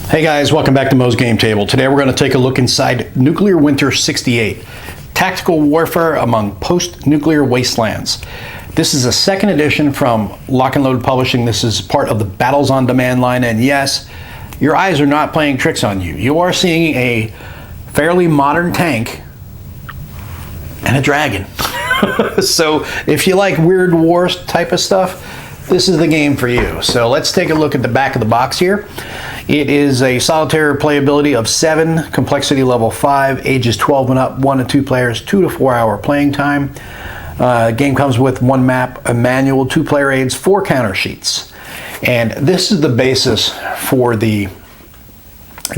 Hey guys, welcome back to Mo's Game Table. Today we're going to take a look inside Nuclear Winter 68, Tactical Warfare Among Post-Nuclear Wastelands. This is a second edition from Lock and Load Publishing. This is part of the Battles on Demand line, and yes, your eyes are not playing tricks on you. You are seeing a fairly modern tank and a dragon. So if you like Weird Wars type of stuff, this is the game for you. So let's take a look at the back of the box here. It is a solitaire playability of 7, complexity level 5, ages 12 and up, 1 to 2 players, 2 to 4 hour playing time. Game comes with 1 map, a manual, 2 player aids, 4 counter sheets. And this is the basis for the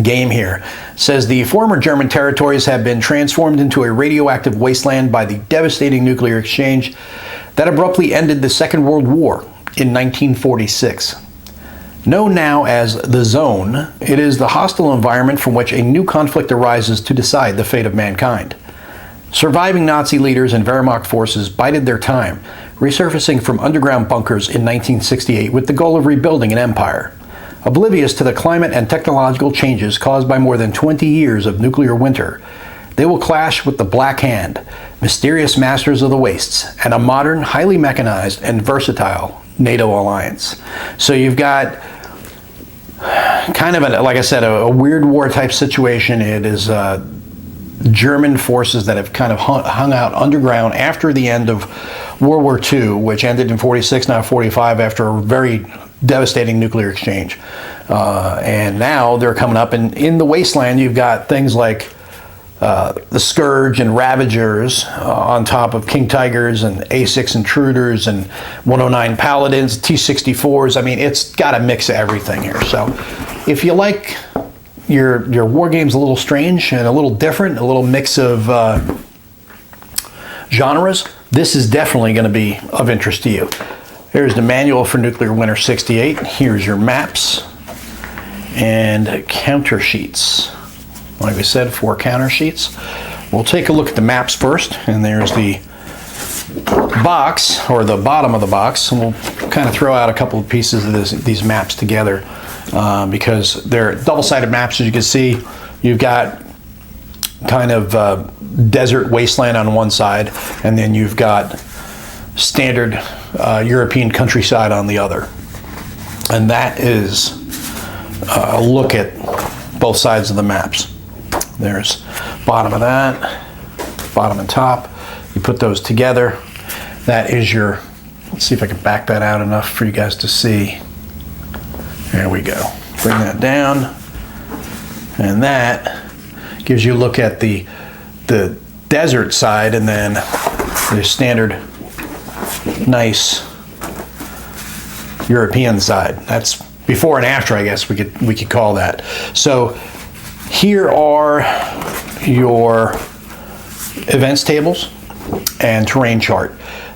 game here. It says the former German territories have been transformed into a radioactive wasteland by the devastating nuclear exchange that abruptly ended the Second World War in 1946. Known now as the Zone, it is the hostile environment from which a new conflict arises to decide the fate of mankind. Surviving Nazi leaders and Wehrmacht forces bided their time, resurfacing from underground bunkers in 1968 with the goal of rebuilding an empire. Oblivious to the climate and technological changes caused by more than 20 years of nuclear winter, they will clash with the Black Hand, mysterious masters of the wastes, and a modern, highly mechanized, and versatile NATO alliance. So you've got kind of, like I said, a weird war type situation. It is German forces that have kind of hung out underground after the end of World War II, which ended in 46, now 45, after a very devastating nuclear exchange. And now they're coming up, and in the wasteland you've got things like the Scourge and Ravagers on top of King Tigers and A6 Intruders and 109 Paladins, T-64s. I mean, it's got a mix of everything here. So if you like your war games a little strange and a little different, a little mix of genres, this is definitely going to be of interest to you. Here's the manual for Nuclear Winter 68. Here's your maps and counter sheets. Like we said, 4 counter sheets. We'll take a look at the maps first, and there's the box, or the bottom of the box, and we'll kind of throw out a couple of pieces of these maps together because they're double-sided maps. As you can see, you've got kind of desert wasteland on one side, and then you've got standard European countryside on the other. And that is a look at both sides of the maps. There's bottom of that, bottom and top. You put those together. That is your, let's see if I can back that out enough for you guys to see. There we go. Bring that down. And that gives you a look at the desert side, and then the standard nice European side. That's before and after, I guess we could call that. So here are your events tables and terrain chart.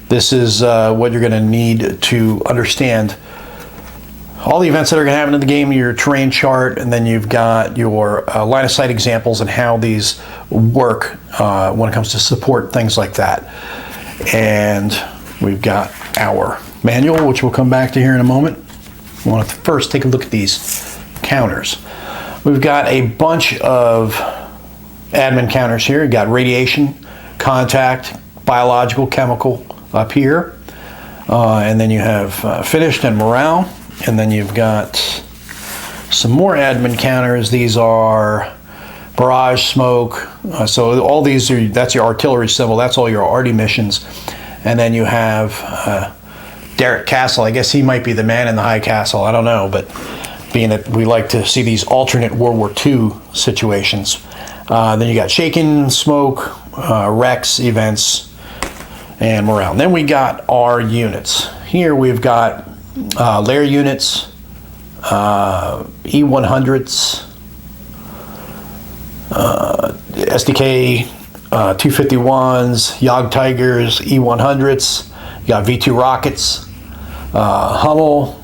This is what you're going to need to understand all the events that are going to happen in the game, your terrain chart, and then you've got your line of sight examples and how these work when it comes to support, things like that. And we've got our manual, which we'll come back to here in a moment. We want to first take a look at these counters. We've got a bunch of admin counters here. You've got radiation, contact, biological, chemical up here. And then you have finished and morale. And then you've got some more admin counters. These are barrage, smoke. So all these are, that's your artillery symbol. That's all your arty missions. And then you have Derek Castle. I guess he might be the man in the high castle. I don't know, but being that we like to see these alternate World War II situations. Then you got Shaken, Smoke, Rex, Events, and Morale. And then we got our units. Here we've got layer units, E100s, SDK 251s, Yog Tigers, E100s. You got V2 rockets, Hummel,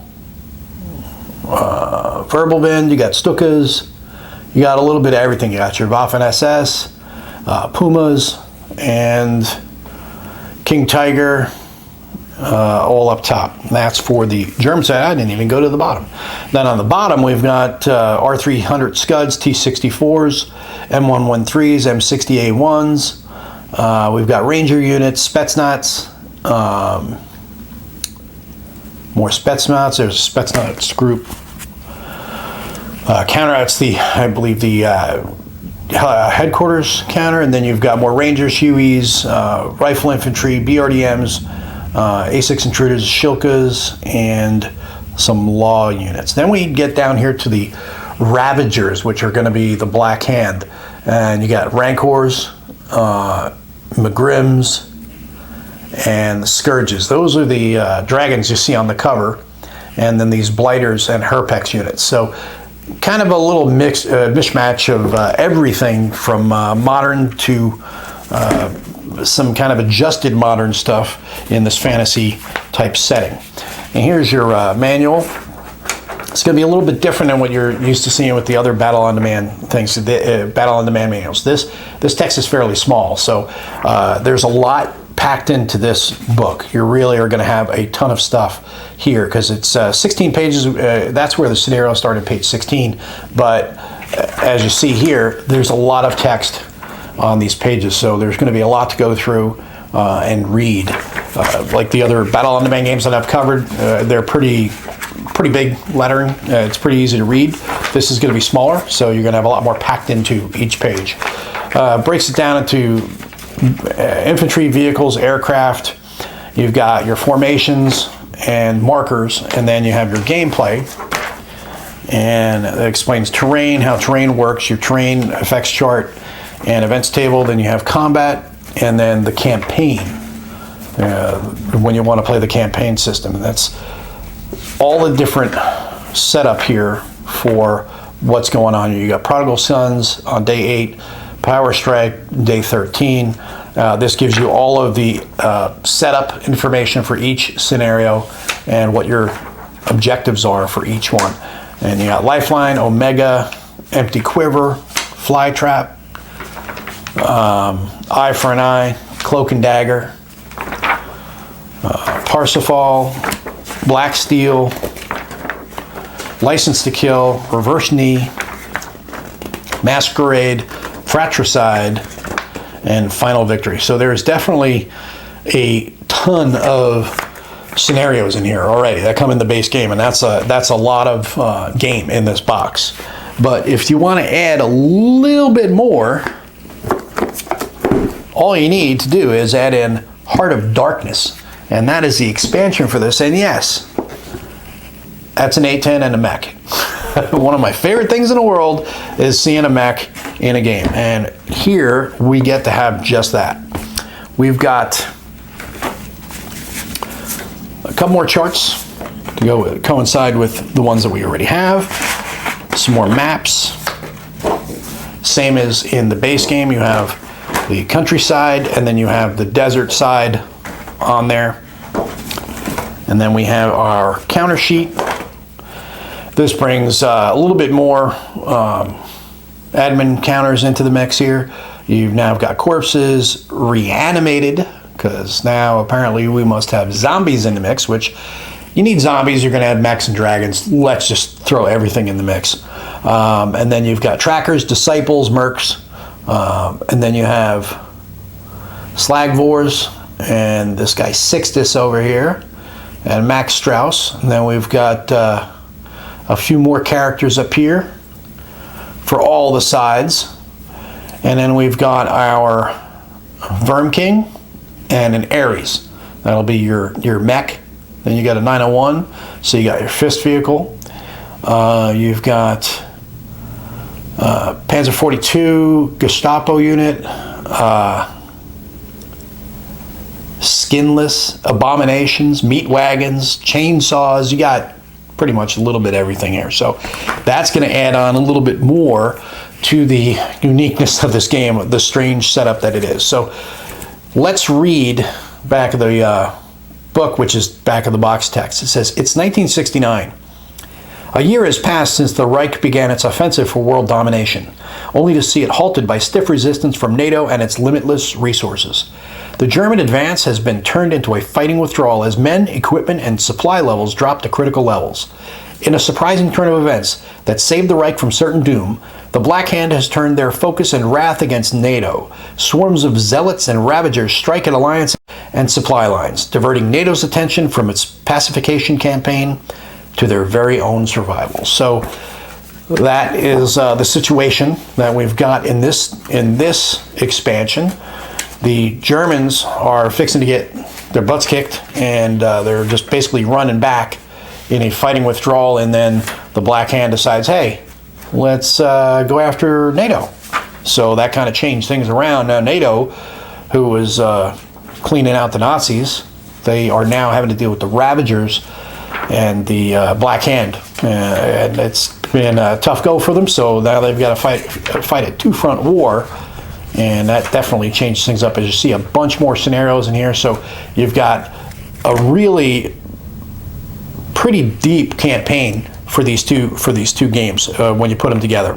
Verbelwind, you got Stukas, you got a little bit of everything. You got your Waffen SS, Pumas, and King Tiger, all up top. That's for the German side. I didn't even go to the bottom. Then on the bottom, we've got R300 Scuds, T-64s, M113s, M60A1s. We've got Ranger units, Spetsnaz, more Spetsnaz. There's a Spetsnaz group. Counter, that's I believe the headquarters counter, and then you've got more Rangers, Hueys, Rifle Infantry, BRDMs, A6 Intruders, Shilkas, and some Law units. Then we get down here to the Ravagers, which are going to be the Black Hand, and you got Rancors, Magrims, and the Scourges. Those are the dragons you see on the cover, and then these Blighters and Herpex units. So kind of a little mishmash of everything from modern to some kind of adjusted modern stuff in this fantasy type setting. And here's your manual. It's going to be a little bit different than what you're used to seeing with the other Battle on Demand things, Battle on Demand manuals. This text is fairly small, so there's a lot packed into this book. You really are going to have a ton of stuff here because it's 16 pages. That's where the scenario started, page 16. But as you see here, there's a lot of text on these pages, so there's going to be a lot to go through and read. Like the other Battle on Demand games that I've covered, they're pretty big lettering. It's pretty easy to read. This is going to be smaller, so you're going to have a lot more packed into each page. Breaks it down into infantry, vehicles, aircraft. You've got your formations and markers, and then you have your gameplay, and it explains terrain, how terrain works, your terrain effects chart and events table. Then you have combat, and then the campaign, when you want to play the campaign system. And that's all the different setup here for what's going on. You got Prodigal Sons on day 8, Power Strike day 13. This gives you all of the setup information for each scenario and what your objectives are for each one. And you got Lifeline, Omega, Empty Quiver, Fly Trap, Eye for an Eye, Cloak and Dagger, Parsifal, Black Steel, License to Kill, Reverse Knee, Masquerade, Fratricide, and Final Victory. So there's definitely a ton of scenarios in here already that come in the base game, and that's a lot of game in this box. But if you want to add a little bit more, all you need to do is add in Heart of Darkness, and that is the expansion for this. And yes, that's an A10 and a mech. One of my favorite things in the world is seeing a mech in a game, and here we get to have just that. We've got a couple more charts to coincide with the ones that we already have. Some more maps. Same as in the base game, you have the countryside, and then you have the desert side on there. And then we have our counter sheet. This brings a little bit more admin counters into the mix here. You've now got corpses, reanimated, because now apparently we must have zombies in the mix, which you need zombies, you're going to add mechs and dragons. Let's just throw everything in the mix. And then you've got trackers, disciples, mercs, and then you have Slagvors, and this guy Sixtus over here, and Max Strauss. And then we've got a few more characters up here for all the sides. And then we've got our Verm King and an Ares. That'll be your mech. Then you got a 901, so you got your fist vehicle. You've got Panzer 42, Gestapo unit, skinless, abominations, meat wagons, chainsaws. You got pretty much a little bit of everything here. So that's going to add on a little bit more to the uniqueness of this game, the strange setup that it is. So let's read back of the book, which is back of the box text. It says, it's 1969. A year has passed since the Reich began its offensive for world domination, only to see it halted by stiff resistance from NATO and its limitless resources. The German advance has been turned into a fighting withdrawal as men, equipment, and supply levels drop to critical levels. In a surprising turn of events that saved the Reich from certain doom, the Black Hand has turned their focus and wrath against NATO. Swarms of zealots and ravagers strike at alliance and supply lines, diverting NATO's attention from its pacification campaign to their very own survival. So that is the situation that we've got in this expansion. The Germans are fixing to get their butts kicked, and they're just basically running back in a fighting withdrawal, and then the Black Hand decides, hey, let's go after NATO. So that kind of changed things around. Now NATO, who was cleaning out the Nazis, they are now having to deal with the Ravagers and the Black Hand. And it's been a tough go for them, so now they've got to fight a two-front war, and that definitely changed things up as you see a bunch more scenarios in here. So you've got a really pretty deep campaign for these two games when you put them together.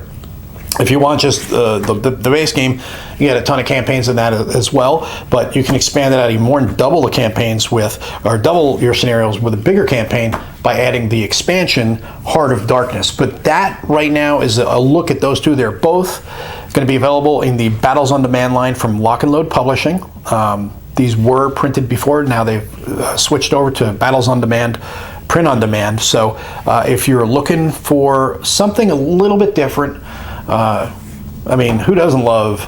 If you want just the base game, you get a ton of campaigns in that as well, but you can expand it out even more and double the campaigns or double your scenarios with a bigger campaign by adding the expansion Heart of Darkness. But that right now is a look at those two. They're both going to be available in the Battles on Demand line from Lock and Load Publishing. These were printed before, now they've switched over to Battles on Demand, print on demand. So if you're looking for something a little bit different, I mean, who doesn't love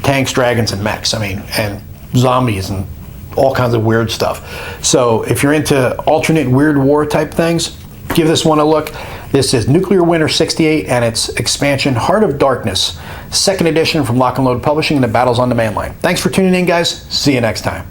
tanks, dragons, and mechs? I mean, and zombies and all kinds of weird stuff. So if you're into alternate weird war type things, give this one a look. This is Nuclear Winter 68 and its expansion Heart of Darkness, 2nd edition from Lock and Load Publishing and the Battles on Demand line. Thanks for tuning in, guys. See you next time.